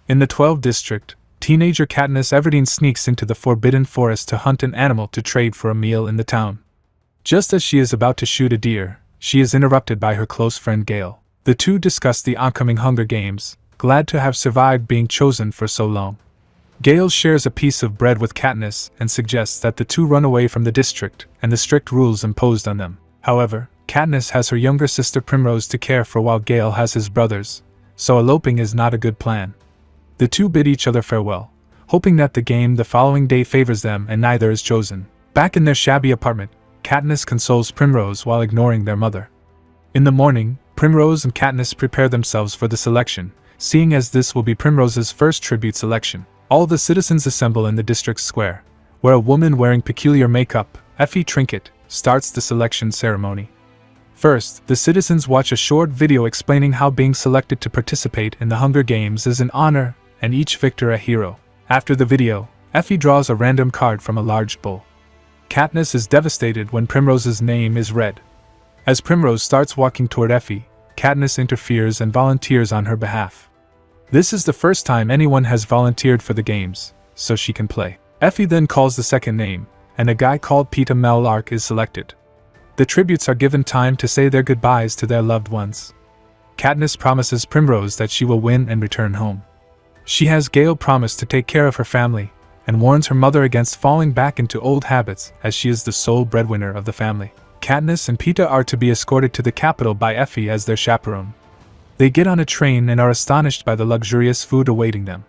In the 12th district, teenager Katniss Everdeen sneaks into the Forbidden Forest to hunt an animal to trade for a meal in the town. Just as she is about to shoot a deer, she is interrupted by her close friend Gale. The two discuss the oncoming Hunger Games, glad to have survived being chosen for so long. Gale shares a piece of bread with Katniss and suggests that the two run away from the district and the strict rules imposed on them. However, Katniss has her younger sister Primrose to care for while Gale has his brothers, so eloping is not a good plan. The two bid each other farewell, hoping that the game the following day favors them and neither is chosen. Back in their shabby apartment, Katniss consoles Primrose while ignoring their mother. In the morning, Primrose and Katniss prepare themselves for the selection, seeing as this will be Primrose's first tribute selection. All the citizens assemble in the district square, where a woman wearing peculiar makeup, Effie Trinket, starts the selection ceremony. First, the citizens watch a short video explaining how being selected to participate in the Hunger Games is an honor, and each victor a hero. After the video, Effie draws a random card from a large bowl. Katniss is devastated when Primrose's name is read. As Primrose starts walking toward Effie, Katniss interferes and volunteers on her behalf. This is the first time anyone has volunteered for the games, so she can play. Effie then calls the second name, and a guy called Peeta Mellark is selected. The tributes are given time to say their goodbyes to their loved ones. Katniss promises Primrose that she will win and return home. She has Gale promise to take care of her family, and warns her mother against falling back into old habits as she is the sole breadwinner of the family. Katniss and Peeta are to be escorted to the capital by Effie as their chaperone. They get on a train and are astonished by the luxurious food awaiting them.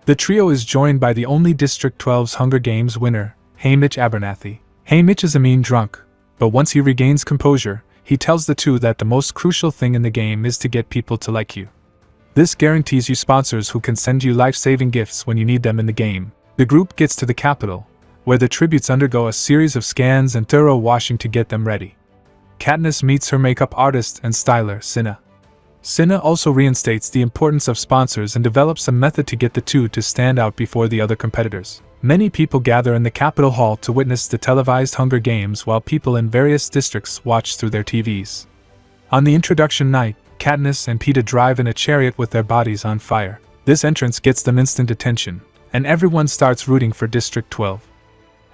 The trio is joined by the only District 12's Hunger Games winner, Haymitch Abernathy. Haymitch is a mean drunk, but once he regains composure, he tells the two that the most crucial thing in the game is to get people to like you. This guarantees you sponsors who can send you life-saving gifts when you need them in the game. The group gets to the capital, where the tributes undergo a series of scans and thorough washing to get them ready. Katniss meets her makeup artist and styler, Cinna. Cinna also reinstates the importance of sponsors and develops a method to get the two to stand out before the other competitors. Many people gather in the Capitol Hall to witness the televised Hunger Games while people in various districts watch through their TVs. On the introduction night, Katniss and Peeta drive in a chariot with their bodies on fire. This entrance gets them instant attention, and everyone starts rooting for District 12.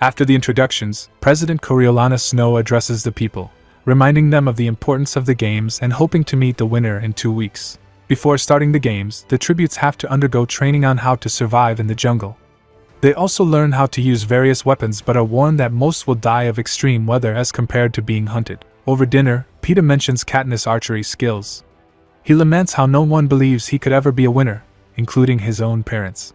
After the introductions, President Coriolanus Snow addresses the people, reminding them of the importance of the games and hoping to meet the winner in 2 weeks. Before starting the games, the tributes have to undergo training on how to survive in the jungle. They also learn how to use various weapons but are warned that most will die of extreme weather as compared to being hunted. Over dinner, Peeta mentions Katniss' archery skills. He laments how no one believes he could ever be a winner, including his own parents.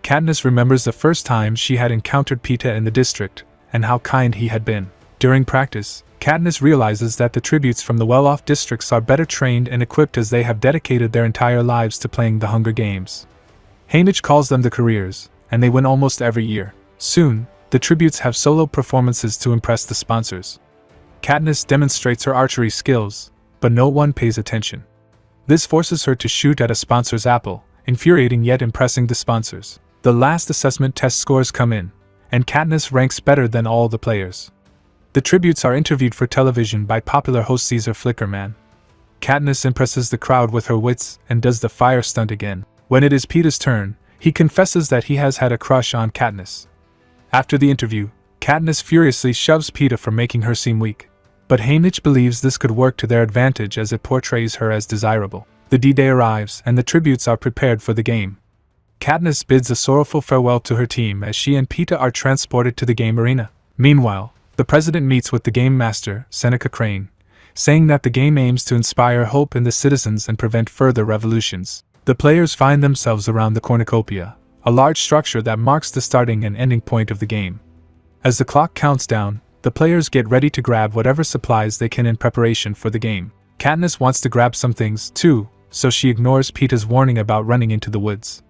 Katniss remembers the first time she had encountered Peeta in the district, and how kind he had been. During practice, Katniss realizes that the tributes from the well-off districts are better trained and equipped as they have dedicated their entire lives to playing the Hunger Games. Haymitch calls them the careers, and they win almost every year. Soon, the tributes have solo performances to impress the sponsors. Katniss demonstrates her archery skills, but no one pays attention. This forces her to shoot at a sponsor's apple, infuriating yet impressing the sponsors. The last assessment test scores come in, and Katniss ranks better than all the players. The tributes are interviewed for television by popular host Caesar Flickerman. Katniss impresses the crowd with her wits and does the fire stunt again. When it is Peeta's turn, he confesses that he has had a crush on Katniss. After the interview, Katniss furiously shoves Peeta for making her seem weak. But Haymitch believes this could work to their advantage as it portrays her as desirable. The D-Day arrives and the tributes are prepared for the game. Katniss bids a sorrowful farewell to her team as she and Peeta are transported to the game arena. Meanwhile, the president meets with the game master, Seneca Crane, saying that the game aims to inspire hope in the citizens and prevent further revolutions. The players find themselves around the cornucopia, a large structure that marks the starting and ending point of the game. As the clock counts down, the players get ready to grab whatever supplies they can in preparation for the game. Katniss wants to grab some things, too, so she ignores Peeta's warning about running into the woods.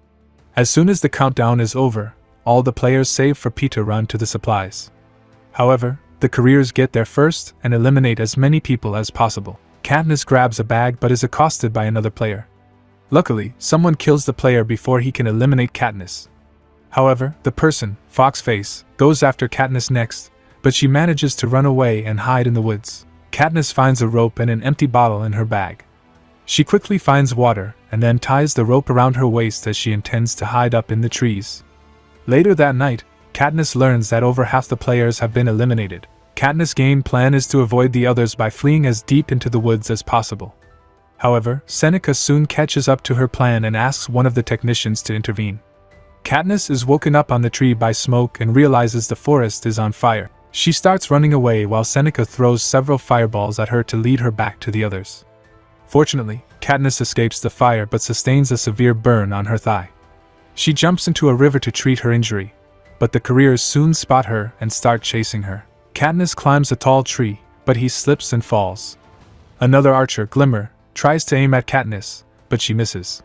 As soon as the countdown is over, all the players save for Peeta run to the supplies. However, the careers get there first and eliminate as many people as possible. Katniss grabs a bag but is accosted by another player. Luckily, someone kills the player before he can eliminate Katniss. However, the person, Foxface, goes after Katniss next, but she manages to run away and hide in the woods. Katniss finds a rope and an empty bottle in her bag. She quickly finds water and then ties the rope around her waist as she intends to hide up in the trees. Later that night, Katniss learns that over half the players have been eliminated. Katniss' game plan is to avoid the others by fleeing as deep into the woods as possible. However, Seneca soon catches up to her plan and asks one of the technicians to intervene. Katniss is woken up on the tree by smoke and realizes the forest is on fire. She starts running away while Seneca throws several fireballs at her to lead her back to the others. Fortunately, Katniss escapes the fire but sustains a severe burn on her thigh. She jumps into a river to treat her injury, but the careers soon spot her and start chasing her. Katniss climbs a tall tree, but he slips and falls. Another archer, Glimmer, tries to aim at Katniss, but she misses.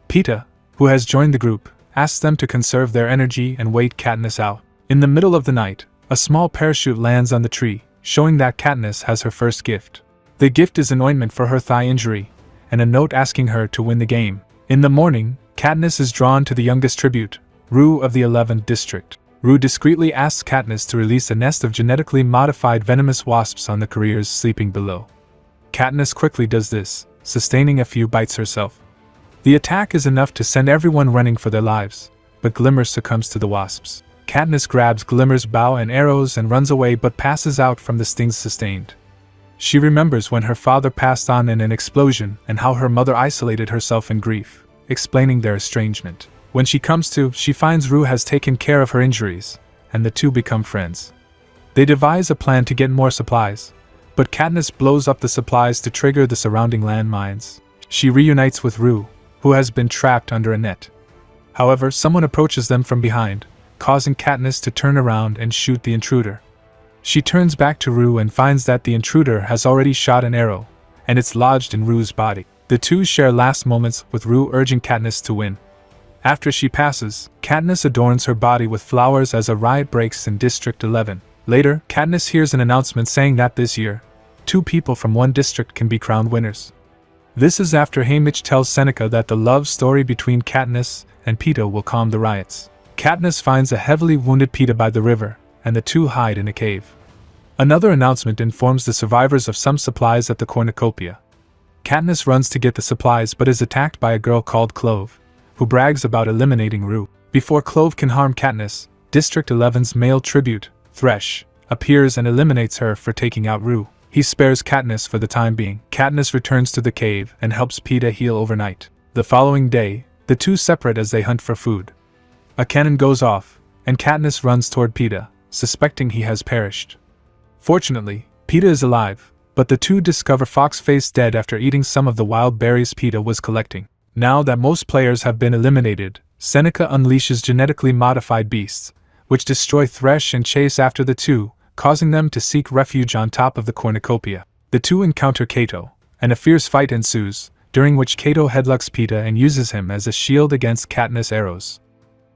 Peeta, who has joined the group, asks them to conserve their energy and wait Katniss out. In the middle of the night, a small parachute lands on the tree, showing that Katniss has her first gift. The gift is an ointment for her thigh injury, and a note asking her to win the game. In the morning, Katniss is drawn to the youngest tribute, Rue of the 11th District. Rue discreetly asks Katniss to release a nest of genetically modified venomous wasps on the careers sleeping below. Katniss quickly does this, sustaining a few bites herself. The attack is enough to send everyone running for their lives, but Glimmer succumbs to the wasps. Katniss grabs Glimmer's bow and arrows and runs away but passes out from the stings sustained. She remembers when her father passed on in an explosion and how her mother isolated herself in grief, explaining their estrangement. When she comes to, she finds Rue has taken care of her injuries, and the two become friends. They devise a plan to get more supplies, but Katniss blows up the supplies to trigger the surrounding landmines. She reunites with Rue, who has been trapped under a net. However, someone approaches them from behind, causing Katniss to turn around and shoot the intruder. She turns back to Rue and finds that the intruder has already shot an arrow, and it's lodged in Rue's body. The two share last moments with Rue urging Katniss to win. After she passes, Katniss adorns her body with flowers as a riot breaks in District 11. Later, Katniss hears an announcement saying that this year, 2 people from one district can be crowned winners. This is after Haymitch tells Seneca that the love story between Katniss and Peeta will calm the riots. Katniss finds a heavily wounded Peeta by the river, and the two hide in a cave. Another announcement informs the survivors of some supplies at the cornucopia. Katniss runs to get the supplies but is attacked by a girl called Clove, who brags about eliminating Rue. Before Clove can harm Katniss, District 11's male tribute, Thresh, appears and eliminates her for taking out Rue. He spares Katniss for the time being. Katniss returns to the cave and helps Peeta heal overnight. The following day, the two separate as they hunt for food. A cannon goes off, and Katniss runs toward Peeta, suspecting he has perished. Fortunately, Peeta is alive, but the two discover Foxface dead after eating some of the wild berries Peeta was collecting. Now that most players have been eliminated, Seneca unleashes genetically modified beasts, which destroy Thresh and chase after the two, causing them to seek refuge on top of the cornucopia. The two encounter Cato, and a fierce fight ensues, during which Cato headlocks Peeta and uses him as a shield against Katniss' arrows.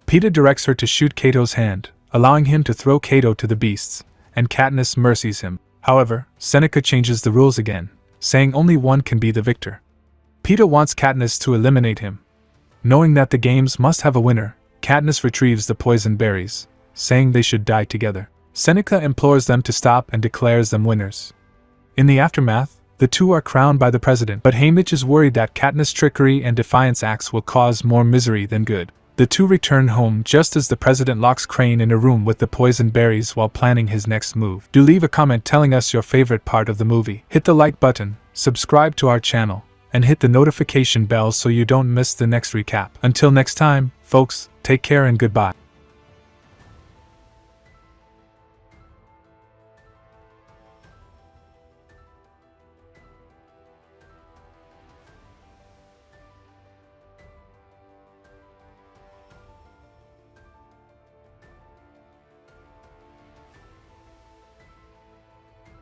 Peeta directs her to shoot Cato's hand, allowing him to throw Cato to the beasts, and Katniss mercies him. However, Seneca changes the rules again, saying only one can be the victor. Peeta wants Katniss to eliminate him. Knowing that the games must have a winner, Katniss retrieves the poison berries, saying they should die together. Seneca implores them to stop and declares them winners. In the aftermath, the two are crowned by the president, but Haymitch is worried that Katniss' trickery and defiance acts will cause more misery than good. The two return home just as the president locks Crane in a room with the poison berries while planning his next move. Do leave a comment telling us your favorite part of the movie. Hit the like button, subscribe to our channel, and hit the notification bell so you don't miss the next recap. Until next time, folks, take care and goodbye.